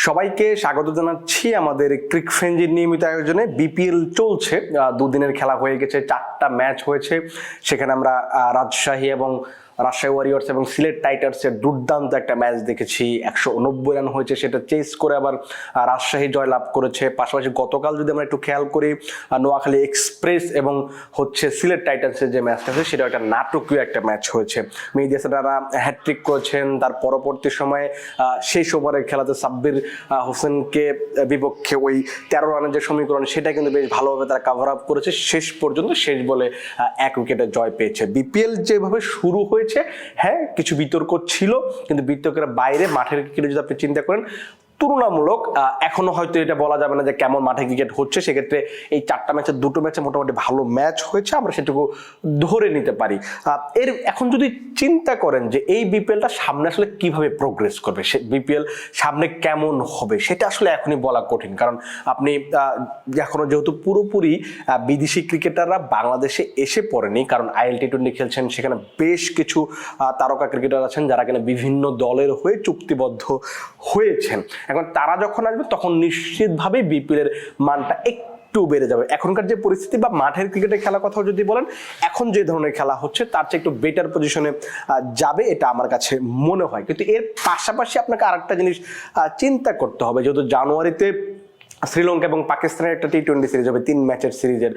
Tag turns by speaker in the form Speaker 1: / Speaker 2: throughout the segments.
Speaker 1: সবাইকে স্বাগত জানাচ্ছি আমাদের ক্রিকফ্রেঞ্জির নিয়মিত আয়োজনে। বিপিএল চলছে, দুদিনের খেলা হয়ে গেছে, 4টা ম্যাচ হয়েছে। সেখানে আমরা রাজশাহী ওয়ারিয়র্স এবং সিলেট টাইটান্সের দুর্দান্ত একটা ম্যাচ দেখেছি। 190 রান হয়েছে, সেটা চেস করে আবার রাজশাহী জয়লাভ করেছে। পাশাপাশি গতকাল যদি আমরা একটু খেয়াল করি, নোয়াখালী এক্সপ্রেস এবং সিলেট টাইটান্সের যে ম্যাচটা হয়েছে সেটা একটা নাটকীয় একটা ম্যাচ হয়েছে। মেহেদী হাসানরা হ্যাট্রিক করেছেন। তার পরবর্তী সময়ে শেষ ওভারের খেলাতে সাব্বির হোসেনকে বিপক্ষে ওই 13 রানের যে সমীকরণ সেটা কিন্তু বেশ ভালোভাবে তারা কাভার আপ করেছে। শেষ পর্যন্ত শেষ বলে 1 উইকেটে জয় পেয়েছে। বিপিএল যেভাবে শুরু হয়েছে, হ্যাঁ কিছু বিতর্ক ছিল, কিন্তু বিতর্কের বাইরে মাঠের ক্রিকেটে যদি আপনি চিন্তা করেন তুলনামূলক এখনো হয়তো এটা বলা যাবে না যে কেমন মাঠে ক্রিকেট হচ্ছে। সেক্ষেত্রে এই 4টা ম্যাচের 2টো ম্যাচে মোটামুটি ভালো ম্যাচ হয়েছে, আমরা সেটুকু ধরে নিতে পারি। এখন যদি চিন্তা করেন যে এই বিপিএলটা সামনে আসলে কিভাবে প্রোগ্রেস করবে, সে বিপিএল সামনে কেমন হবে, সেটা আসলে এখনই বলা কঠিন। কারণ আপনি এখনো যেহেতু পুরোপুরি বিদেশি ক্রিকেটাররা বাংলাদেশে এসে পড়েনি, কারণ আইএল টি20 খেলছেন, সেখানে বেশ কিছু তারকা ক্রিকেটার আছেন যারা কিনা বিভিন্ন দলের হয়ে চুক্তিবদ্ধ হয়েছেন। এখন তারা যখন আসবে তখন নিশ্চিতভাবেই বিপিএল এর মানটা একটু বেড়ে যাবে। এখনকার যে পরিস্থিতি বা মাঠের ক্রিকেটের খেলার কথা যদি বলেন, এখন যে ধরনের খেলা হচ্ছে তার চেয়ে একটু বেটার পজিশনে যাবে, এটা আমার কাছে মনে হয়। কিন্তু এর পাশাপাশি আপনাকে আরেকটা জিনিস চিন্তা করতে হবে, যেহেতু জানুয়ারিতে শ্রীলঙ্কা এবং পাকিস্তানের একটা টি20 সিরিজ হবে, 3 ম্যাচের সিরিজের।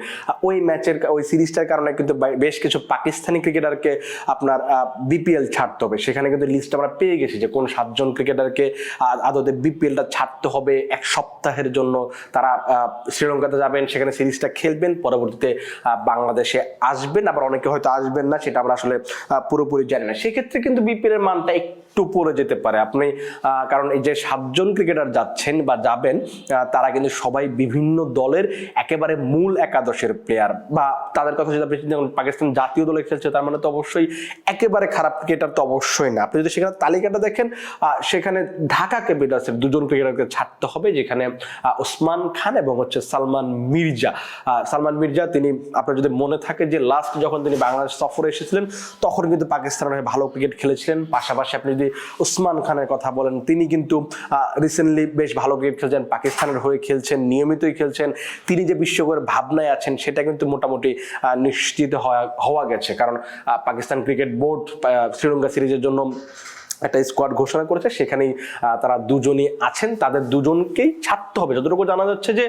Speaker 1: ওই সিরিজটার কারণে কিন্তু বেশ কিছু পাকিস্তানি ক্রিকেটারকে আপনার বিপিএল ছাড়তে হবে। সেখানে কিন্তু লিস্ট আমরা পেয়ে গেছি যে কোন 7 জন ক্রিকেটারকে আদতে বিপিএলটা ছাড়তে হবে। 1 সপ্তাহের জন্য তারা শ্রীলঙ্কাতে যাবেন, সেখানে সিরিজটা খেলবেন, পরবর্তীতে বাংলাদেশে আসবেন, আবার অনেকে হয়তো আসবেন না, সেটা আমরা আসলে পুরোপুরি জানি না। সেক্ষেত্রে কিন্তু বিপিএল এর মানটা একটু পড়ে যেতে পারে আপনি, কারণ এই যে 7 জন ক্রিকেটার যাচ্ছেন বা যাবেন, তারা কিন্তু সবাই বিভিন্ন দলের একেবারে মূল একাদশের প্লেয়ার। বা তাদের কথা যদি আপনি চিন্তা করেন, পাকিস্তান জাতীয় দলে খেলছে, তার মানে তো অবশ্যই একেবারে খারাপ ক্রিকেটার তো অবশ্যই না। আপনি যদি সেখানে তালিকাটা দেখেন, সেখানে ঢাকা ক্যাপিটালসের 2 জন ক্রিকেটারকে ছাড়তে হবে, যেখানে ওসমান খান এবং সালমান মির্জা। সালমান মির্জা, তিনি আপনার যদি মনে থাকে যে লাস্ট যখন তিনি বাংলাদেশ সফরে এসেছিলেন তখন কিন্তু পাকিস্তানের হয়ে ভালো ক্রিকেট খেলেছিলেন। পাশাপাশি আপনি যদি ওসমান খানের কথা বলেন, তিনি কিন্তু রিসেন্টলি বেশ ভালো ক্রিকেট খেলছেন, পাকিস্তানের হয়ে খেলছেন, নিয়মিতই খেলছেন। তিনি যে বিশ্বকাপের ভাবনায় আছেন সেটা কিন্তু মোটামুটি নিশ্চিত হওয়া গেছে, কারণ পাকিস্তান ক্রিকেট বোর্ড শ্রীলঙ্কা সিরিজের জন্য একটা স্কোয়াড ঘোষণা করেছে, সেখানেই তারা 2 জনই আছেন, তাদের 2 জনকেই ছাড়তে হবে। যতটুকু জানা যাচ্ছে যে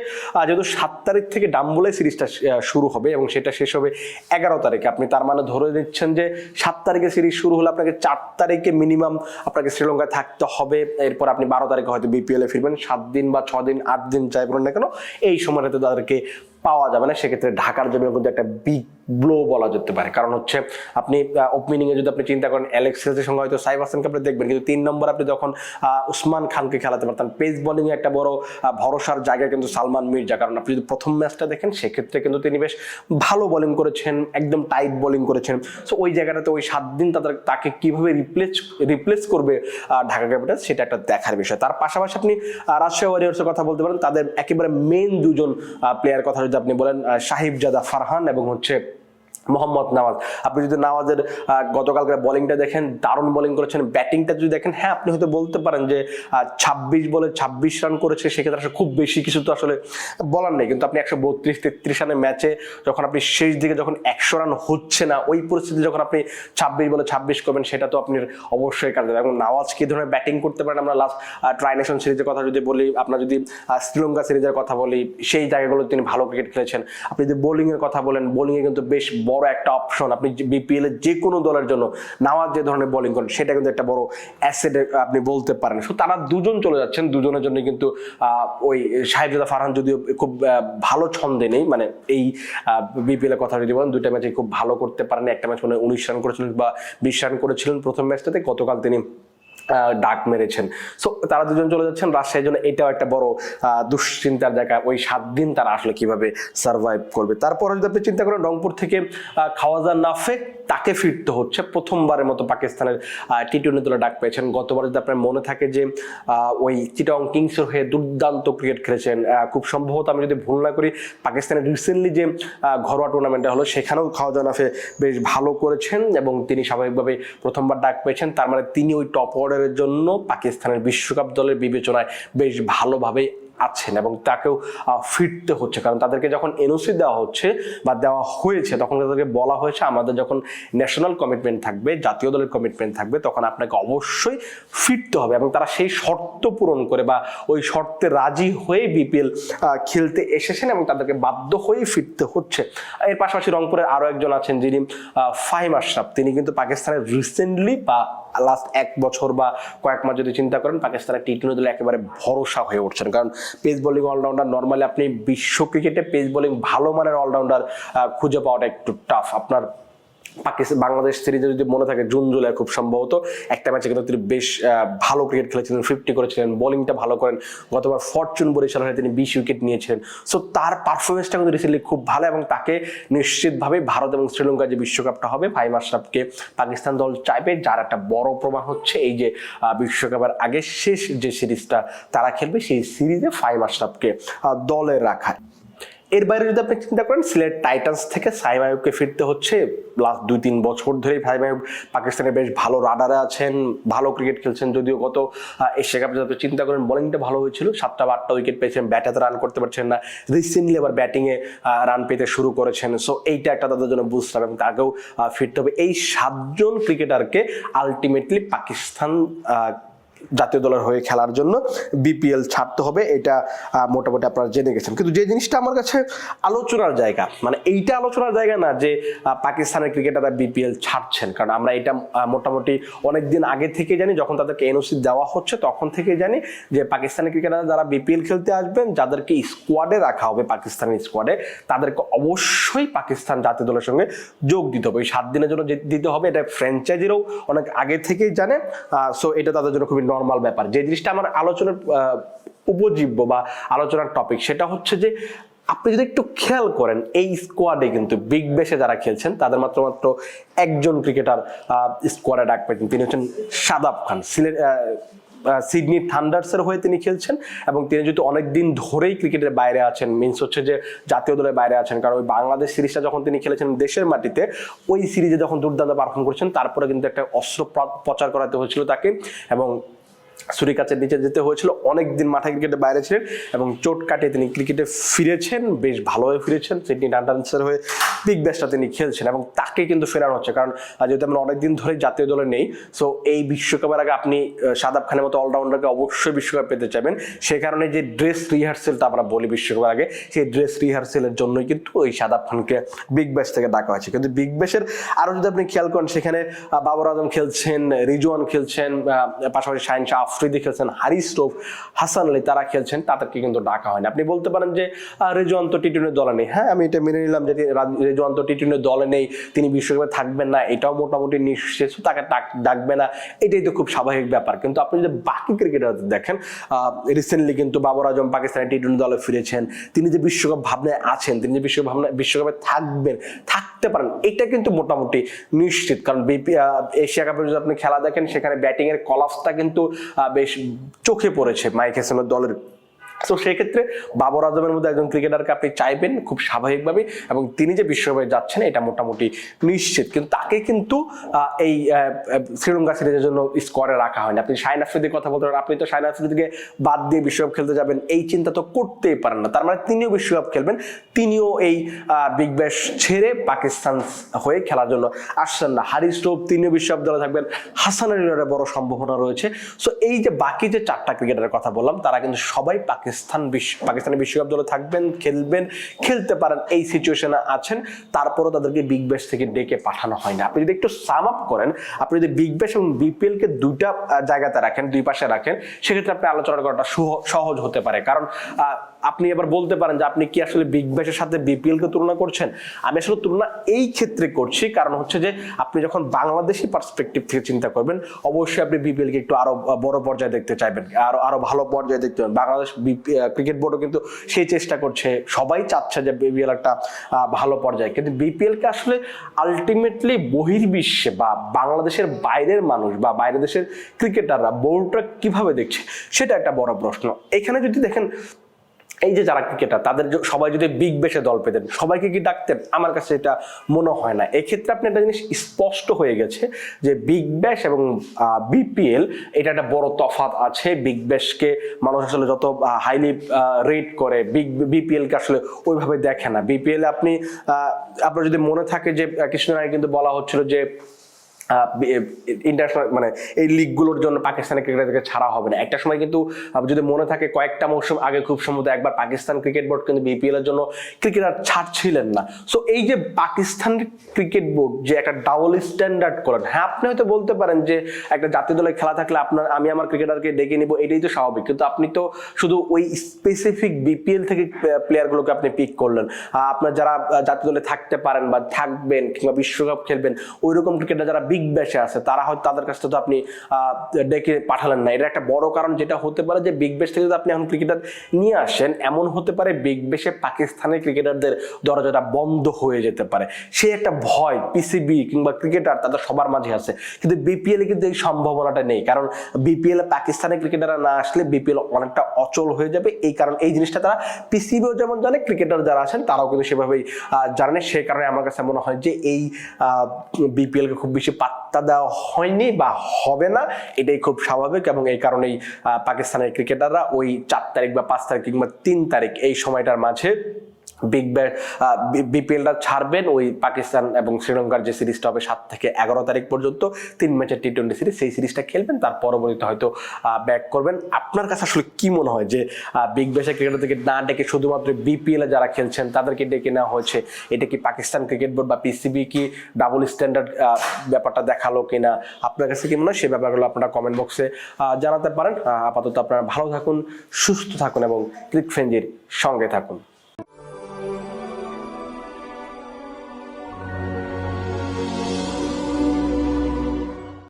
Speaker 1: যেহেতু 7 তারিখ থেকে ডাম্বুলায় সিরিজটা শুরু হবে এবং সেটা শেষ হবে 11 তারিখে, আপনি তার মানে ধরে নিচ্ছেন যে 7 তারিখে সিরিজ শুরু হলে আপনাকে 4 তারিখে মিনিমাম আপনাকে শ্রীলঙ্কায় থাকতে হবে। এরপর আপনি 12 তারিখে হয়তো বিপিএল এ ফিরবেন। 7 দিন বা 6 দিন 8 দিন যাই বলেন না কেন, এই সময়টাতে তাদেরকে পাওয়া যাবে না। সেক্ষেত্রে ঢাকার জন্য কিন্তু একটা বিগ ব্লো বলা যেতে পারে। কারণ আপনি ওপেনিং এ যদি আপনি চিন্তা করেন, অ্যালেক্স হেলসের সঙ্গে হয়তো সাইফ হাসানকে আপনি দেখবেন, কিন্তু 3 নম্বর আপনি যখন ওসমান খানকে খেলাতে পারতেন। পেস বোলিং এ একটা বড় ভরসার জায়গা কিন্তু সালমান মির্জা, কারণ আপনি যদি প্রথম ম্যাচটা দেখেন সেক্ষেত্রে কিন্তু তিনি বেশ ভালো বোলিং করেছেন, একদম টাইট বোলিং করেছেন। সো ওই জায়গাটাতে ওই 7 দিন তাকে কিভাবে রিপ্লেস করবে ঢাকা ক্যাপিটালস, সেটা একটা দেখার বিষয়। তার পাশাপাশি আপনি রাজশাহী ওয়ারিয়র্সের কথা বলতে পারেন, তাদের একেবারে মেইন 2 জন প্লেয়ার কথা আপনি বলেন, সাহিবজাদা ফারহান এবং মোহাম্মদ নওয়াজ। আপনি যদি নওয়াজের গতকালকার বোলিংটা দেখেন, দারুণ বোলিং করেছেন। ব্যাটিংটা যদি দেখেন, হ্যাঁ আপনি হয়তো বলতে পারেন যে 26 বলে 26 রান করেছে, সেক্ষেত্রে আসলে খুব বেশি কিছু তো আসলে বলার নেই। কিন্তু আপনি 132-33 রানের ম্যাচে যখন আপনি শেষ দিকে যখন 100 রান হচ্ছে না, ওই পরিস্থিতি যখন আপনি 26 বলে 26 করবেন, সেটা তো আপনি অবশ্যই কাজে দেবে। এবং নওয়াজ কি ধরনের ব্যাটিং করতে পারেন, আমরা লাস্ট ট্রাই নেশন সিরিজের কথা যদি বলি, আপনার যদি শ্রীলঙ্কা সিরিজের কথা বলি, সেই জায়গাগুলো তিনি ভালো ক্রিকেট খেলেছেন। আপনি যদি বোলিং এর কথা বলেন, বোলিং এ কিন্তু বেশ বড় একটা অপশন। আপনি বিপিএল এর যে কোনো দলের জন্য নওয়াজ যে ধরনের বোলিং করেন, সেটা কিন্তু একটা বড় অ্যাসেট আপনি বলতে পারেন। সো তারা 2 জন চলে যাচ্ছেন, 2 জনের জন্য কিন্তু ওই সাহিবজাদা ফারহান যদিও খুব ভালো ছন্দে নেই, মানে এই বিপিএল এর কথা যদি বলেন, 2টা ম্যাচে খুব ভালো করতে পারেন। একটা ম্যাচ মানে 19 রান করেছিলেন বা 20 রান করেছিলেন প্রথম ম্যাচটাতে, গতকাল তিনি ডাক মেরেছেন। সো তারা 2 জন চলে যাচ্ছেন। রাজশাহীর জন্য এটাও একটা বড় দুশ্চিন্তার জায়গা, ওই 7 দিন তারা আসলে কিভাবে সার্ভাইভ করবে। তারপরে যদি আপনি চিন্তা করেন, রংপুর থেকে খাওয়াজা নাফেক, তাকে ফিরতে হচ্ছে। প্রথমবারের মতো পাকিস্তানের টি20 দলে ডাক পেয়েছেন। গতবার যদি আপনার মনে থাকে যে ওই চিটাগং কিংসের হয়ে দুর্দান্ত ক্রিকেট খেলেছেন। খুব সম্ভবত আমি যদি ভুল না করি, পাকিস্তানের রিসেন্টলি যে ঘরোয়া টুর্নামেন্টটা হলো সেখানেও খাওয়াজা নাফে বেশ ভালো করেছেন এবং তিনি স্বাভাবিকভাবে প্রথমবার ডাক পেয়েছেন। তার মানে তিনি ওই টপ অর্ডার স্কোয়াডের জন্য পাকিস্তানের বিশ্বকাপ দলের বিবেচনায় বেশ ভালোভাবেই আছেন এবং তাকেও ফিরতে হচ্ছে, কারণ তাদেরকে যখন এনওসি দেওয়া হচ্ছে বা দেওয়া হয়েছে তখন তাদেরকে বলা হয়েছে আমাদের যখন ন্যাশনাল কমিটমেন্ট থাকবে, জাতীয় দলের কমিটমেন্ট থাকবে, তখন আপনাকে অবশ্যই ফিরতে হবে। এবং তারা সেই শর্ত পূরণ করে বা ওই শর্তে রাজি হয়ে বিপিএল খেলতে এসেছেন এবং তাদেরকে বাধ্য হয়েই ফিরতে হচ্ছে। এর পাশাপাশি রংপুরের আরো একজন আছেন যিনি ফাহিম আশরাফ, তিনি কিন্তু পাকিস্তানের রিসেন্টলি বা লাস্ট 1 বছর বা কয়েক মাস যদি চিন্তা করেন পাকিস্তানের টি-20 দলে একেবারে ভরসা হয়ে উঠছেন, কারণ পেস বোলিং অলরাউন্ডার নর্মালি আপনি বিশ্ব ক্রিকেটে পেস বোলিং ভালো মানের অলরাউন্ডার খুঁজে পাওয়াটা একটু টাফ। আপনার বাংলাদেশ সিরিজে যদি মনে থাকে জুন জুলাই খুব সম্ভবত একটা ম্যাচে কিন্তু তিনি বেশ ভালো ক্রিকেট খেলেছিলেন, 50 করেছিলেন, বোলিংটা ভালো করেন। গতবার ফরচুন বরিশাল হয়ে তিনি 20 উইকেট নিয়েছিলেন। সো তার পারফরমেন্সটা কিন্তু রিসেন্টলি খুব ভালো এবং তাকে নিশ্চিতভাবে ভারত এবং শ্রীলঙ্কার যে বিশ্বকাপটা হবে ফাহিম আশরাফকে পাকিস্তান দল চাইবে, যার একটা বড় প্রমাণ হচ্ছে এই যে বিশ্বকাপের আগে শেষ যে সিরিজটা তারা খেলবে সেই সিরিজে ফাহিম আশরাফকে দলে রাখায়। এর বাইরে যদি আপনি চিন্তা করেন সিলেট টাইটান্স থেকে সাইম আইয়ুবকে ফিরতে হচ্ছে। লাস্ট 2-3 বছর ধরেই সাইম আইয়ুব পাকিস্তানের বেশ ভালো রাডারে আছেন, ভালো ক্রিকেট খেলছেন। যদিও গত এশিয়া কাপে যদি আপনি চিন্তা করেন বোলিংটা ভালো হয়েছিল, 7টা বা 8টা উইকেট পেয়েছেন, ব্যাটাতে রান করতে পারছেন না। রিসেন্টলি আবার ব্যাটিংয়ে রান পেতে শুরু করেছেন। সো এইটা একটা তাদের জন্য বুঝতে হবে এবং তাকেও ফিরতে হবে। এই 7 জন ক্রিকেটারকে আলটিমেটলি পাকিস্তান জাতীয় দলের হয়ে খেলার জন্য বিপিএল ছাড়তে হবে, এটা মোটামুটি আপনারা জেনে গেছেন। কিন্তু যে জিনিসটা আমার কাছে আলোচনার জায়গা, মানে এইটা আলোচনার জায়গা না যে পাকিস্তানের ক্রিকেটাররা বিপিএল ছাড়ছেন, কারণ আমরা এটা মোটামুটি অনেকদিন আগে থেকে জানি, যখন তাদেরকে এনওসি দেওয়া হচ্ছে তখন থেকে জানি যে পাকিস্তানের ক্রিকেটাররা যারা বিপিএল খেলতে আসবেন, যাদেরকে স্কোয়াডে রাখা হবে পাকিস্তানের স্কোয়াডে, তাদেরকে অবশ্যই পাকিস্তান জাতীয় দলের সঙ্গে যোগ দিতে হবে। ওই 7 দিনের জন্য দিতে হবে, এটা ফ্র্যাঞ্চাইজিরাও অনেক আগে থেকেই জানে। সো এটা তাদের জন্য খুবই নর্মাল ব্যাপার। যে জিনিসটা আমার আলোচনার উপজীব্য বা আলোচনার টপিক সেটা হচ্ছে যে আপনি যদি একটু খেয়াল করেন এই স্কোয়াডে কিন্তু বিগ ব্যাশে যারা খেলছেন তাদের মাত্র একজন ক্রিকেটার স্কোয়াডে ডাক পেয়েছেন, তিনি হচ্ছেন শাদাব খান। সিডনি থান্ডার্সের হয়ে তিনি খেলছেন এবং তিনি যেহেতু অনেকদিন ধরেই ক্রিকেটের বাইরে আছেন, মিনস হচ্ছে যে জাতীয় দলের বাইরে আছেন, কারণ ওই বাংলাদেশ সিরিজটা যখন তিনি খেলেছেন দেশের মাটিতে, ওই সিরিজে যখন দুর্দান্ত পারফর্ম করেছেন তারপরে কিন্তু একটা অস্ত্র প্রচার করাতে হয়েছিল তাকে এবং ছুরি কাছের নিচে যেতে হয়েছিল। অনেকদিন মাঠে ক্রিকেটে বাইরে ছিলেন এবং চোট কাটিয়ে তিনি ক্রিকেটে ফিরেছেন, বেশ ভালোভাবে ফিরেছেন। সিডনি থান্ডার্সের হয়ে বিগ ব্যাশটা তিনি খেলছেন এবং তাকে কিন্তু ফেরানো হচ্ছে, কারণ যেহেতু আমরা অনেকদিন ধরে জাতীয় দলে নেই। সো এই বিশ্বকাপের আগে আপনি শাদাব খানের মতো অলরাউন্ডারকে অবশ্যই বিশ্বকাপ পেতে চাইবেন। সে কারণে যে ড্রেস রিহার্সেলটা আমরা বলি বিশ্বকাপের আগে, সেই ড্রেস রিহার্সেলের জন্যই কিন্তু ওই শাদাব খানকে বিগ ব্যাশ থেকে ডাকা হয়েছে। কিন্তু বিগ ব্যাশের আরো যদি আপনি খেয়াল করেন, সেখানে বাবর আজম খেলছেন, রিজওয়ান খেলছেন, পাশাপাশি শাহিন শাহ আফ্রিদি খেলছেন, হারিস রৌফ, হাসান আলী, তারা খেলছেন, তাদেরকে কিন্তু ডাকা হয়নি। আপনি বলতে পারেন যে রিজওয়ান তো টি-20 দলে নেই। হ্যাঁ, আমি এটা মেনে নিলাম যে রিজওয়ান তো টি-20 দলে নেই, তিনি বিশ্বকাপে থাকবেন না, এটাও মোটামুটি নিশ্চিত, তাকে ডাকবে না, এটাই তো খুব স্বাভাবিক ব্যাপার। কিন্তু আপনি যদি বাকি ক্রিকেটারদের দেখেন, রিসেন্টলি কিন্তু বাবর আজম পাকিস্তানের টি-20 দলে ফিরেছেন, তিনি যে বিশ্বকাপ ভাবনায় আছেন, তিনি যে বিশ্বকাপে থাকতে পারেন, এটা কিন্তু মোটামুটি নিশ্চিত। কারণ এশিয়া কাপে যদি আপনি খেলা দেখেন, সেখানে ব্যাটিং এর কলাপসটা কিন্তু বেশ চোখে পড়েছে মাইক হেসনের দলের। তো সেক্ষেত্রে বাবর আজমের মধ্যে একজন ক্রিকেটারকে আপনি চাইবেন খুব স্বাভাবিকভাবে, এবং তিনি যে বিশ্বকাপে যাচ্ছেন এটা মোটামুটি নিশ্চিত। কিন্তু তাকে কিন্তু এই শ্রীলঙ্কা সিরিজের জন্য স্কোয়াডে রাখা হয়নি। আপনি শাহিন আফ্রিদির কথা বলতে পারেন, আপনি তো শাহিন আফ্রিদিকে বাদ দিয়ে বিশ্বকাপ খেলতে যাবেন এই চিন্তা তো করতেই পারেন না। তার মানে তিনিও বিশ্বকাপ খেলবেন, তিনিও এই বিগ ব্যাশ ছেড়ে পাকিস্তান হয়ে খেলার জন্য আসছেন না। হারিস রৌফ তিনিও বিশ্বকাপ দলে থাকবেন, হাসান আলীর বড় সম্ভাবনা রয়েছে। সো এই যে বাকি যে 4টা ক্রিকেটারের কথা বললাম, তারা কিন্তু সবাই পাকিস্তানের বিশ্বকাপ দলে থাকবেন, খেলতে পারেন, এই সিচুয়েশনে আছেন। তারপরও তাদেরকে বিগ ব্যাশ থেকে ডেকে পাঠানো হয় না। আপনি যদি একটু সাম আপ করেন, আপনি যদি বিগ ব্যাশ এবং বিপিএল কে দুইটা জায়গাতে রাখেন, দুই পাশে রাখেন, সেক্ষেত্রে আপনি আলোচনা করাটা সহজ হতে পারে। কারণ আপনি এবার বলতে পারেন যে আপনি কি আসলে বিগ ব্যাশের সাথে বিপিএল কে তুলনা করছেন? আমি আসলে তুলনা এই ক্ষেত্রে করছি, কারণ হচ্ছে যে আপনি যখন বাংলাদেশি পার্সপেক্টিভ থেকে চিন্তা করবেন, অবশ্যই আপনি বিপিএল কে একটু আরো বড় পর্যায়ে দেখতে চাইবেন, আরো ভালো পর্যায়ে দেখতে চাইবেন। বাংলাদেশ ক্রিকেট বোর্ডও কিন্তু সেই চেষ্টা করছে, সবাই চাচ্ছে যে বিপিএল একটা ভালো পর্যায়ে। কিন্তু বিপিএল কে আসলে আলটিমেটলি বহির্বিশ্বে বা বাংলাদেশের বাইরের মানুষ বা বাইরের দেশের ক্রিকেটাররা বোর্ডটা কিভাবে দেখছে, সেটা একটা বড় প্রশ্ন। এখানে যদি দেখেন এই যে যারা ক্রিকেটার তাদের সবাই যদি বিগ ব্যাশে দল পেতেন, সবাইকে কি ডাকতেন? আমার কাছে এটা মনে হয় না। এক্ষেত্রে আপনি একটা জিনিস স্পষ্ট হয়ে গেছে যে বিগ ব্যাশ এবং বিপিএল এটা একটা বড় তফাৎ আছে। বিগ ব্যাশকে মানুষ আসলে যত হাইলি রেট করে, বিপিএল কে আসলে ওইভাবে দেখে না। বিপিএল আপনি আপনার যদি মনে থাকে যে কিছুদিন আগে কিন্তু বলা হচ্ছিল যে ইন্টারন্যাশনাল মানে এই লিগগুলোর জন্য পাকিস্তানের ক্রিকেটারদেরকে ছাড়া হবে না। একটা সময় কিন্তু যদি মনে থাকে কয়েকটা মৌসুম আগে খুব সম্ভবত একবার পাকিস্তান ক্রিকেট বোর্ড কিন্তু বিপিএল এর জন্য ক্রিকেটার ছাড়ছিলেন না। সো এই যে পাকিস্তান ক্রিকেট বোর্ড যে একটা ডাবল স্ট্যান্ডার্ড করেন, হ্যাঁ আপনি হয়তো বলতে পারেন যে একটা জাতীয় দলে খেলা থাকলে আমি আমার ক্রিকেটারকে ডেকে নিব, এটাই তো স্বাভাবিক। কিন্তু আপনি তো শুধু ওই স্পেসিফিক বিপিএল থেকে প্লেয়ারগুলোকে আপনি পিক করলেন। আপনার যারা জাতীয় দলে থাকতে পারেন বা থাকবেন কিংবা বিশ্বকাপ খেলবেন ওই রকম ক্রিকেটার যারা বিগ ব্যাশে আছে তারা হয়তো তাদের কাছ থেকে তো আপনি ডেকে পাঠালেন না। এটা একটা বড় কারণ যেটা হতে পারে যে বিগ ব্যাশ থেকে যদি আপনি এখন ক্রিকেটার নিয়ে আসেন, এমন হতে পারে বিগ ব্যাশে পাকিস্তানের ক্রিকেটারদের দরজাটা বন্ধ হয়ে যেতে পারে। সে একটা ভয় পিসিবি কিংবা ক্রিকেটার তাদের সবার মাঝে আছে। কিন্তু বিপিএল এ কিন্তু এই সম্ভাবনাটা নেই, কারণ বিপিএল এ পাকিস্তানের ক্রিকেটাররা না আসলে বিপিএল অনেকটা অচল হয়ে যাবে। এই কারণ এই জিনিসটা তারা পিসিবিও যেমন জানে, ক্রিকেটার যারা আছেন তারাও কিন্তু সেভাবেই জানে। সে কারণে আমার কাছে মনে হয় যে এই বিপিএল কে খুব বেশি পাত্তা দেওয়া হয়নি বা হবে না, এটাই খুব স্বাভাবিক। এবং এই কারণেই পাকিস্তানের ক্রিকেটাররা ওই 4 তারিখ বা 5 তারিখ কিংবা 3 তারিখ এই সময়টার মাঝে বিপিএলটা ছাড়বেন। ওই পাকিস্তান এবং শ্রীলঙ্কার যে সিরিজটা হবে 7 থেকে 11 তারিখ পর্যন্ত 3 ম্যাচের টি20 সিরিজ, সেই সিরিজটা খেলবেন, তার পরবর্তীতে হয়তো ব্যাক করবেন। আপনার কাছে আসলে কি মনে হয় যে বিগ ব্যাশের ক্রিকেটার থেকে না ডেকে শুধুমাত্র বিপিএল এ যারা খেলছেন তাদেরকে ডেকে নেওয়া হয়েছে, এটা কি পাকিস্তান ক্রিকেট বোর্ড বা পিসিবি কি ডাবল স্ট্যান্ডার্ড ব্যাপারটা দেখালো কিনা? আপনার কাছে কি মনে হয়? সে ব্যাপারগুলো আপনারা কমেন্ট বক্সে জানাতে পারেন। আপাতত আপনারা ভালো থাকুন, সুস্থ থাকুন এবং ক্রিক ফ্রেঞ্জির সঙ্গে থাকুন।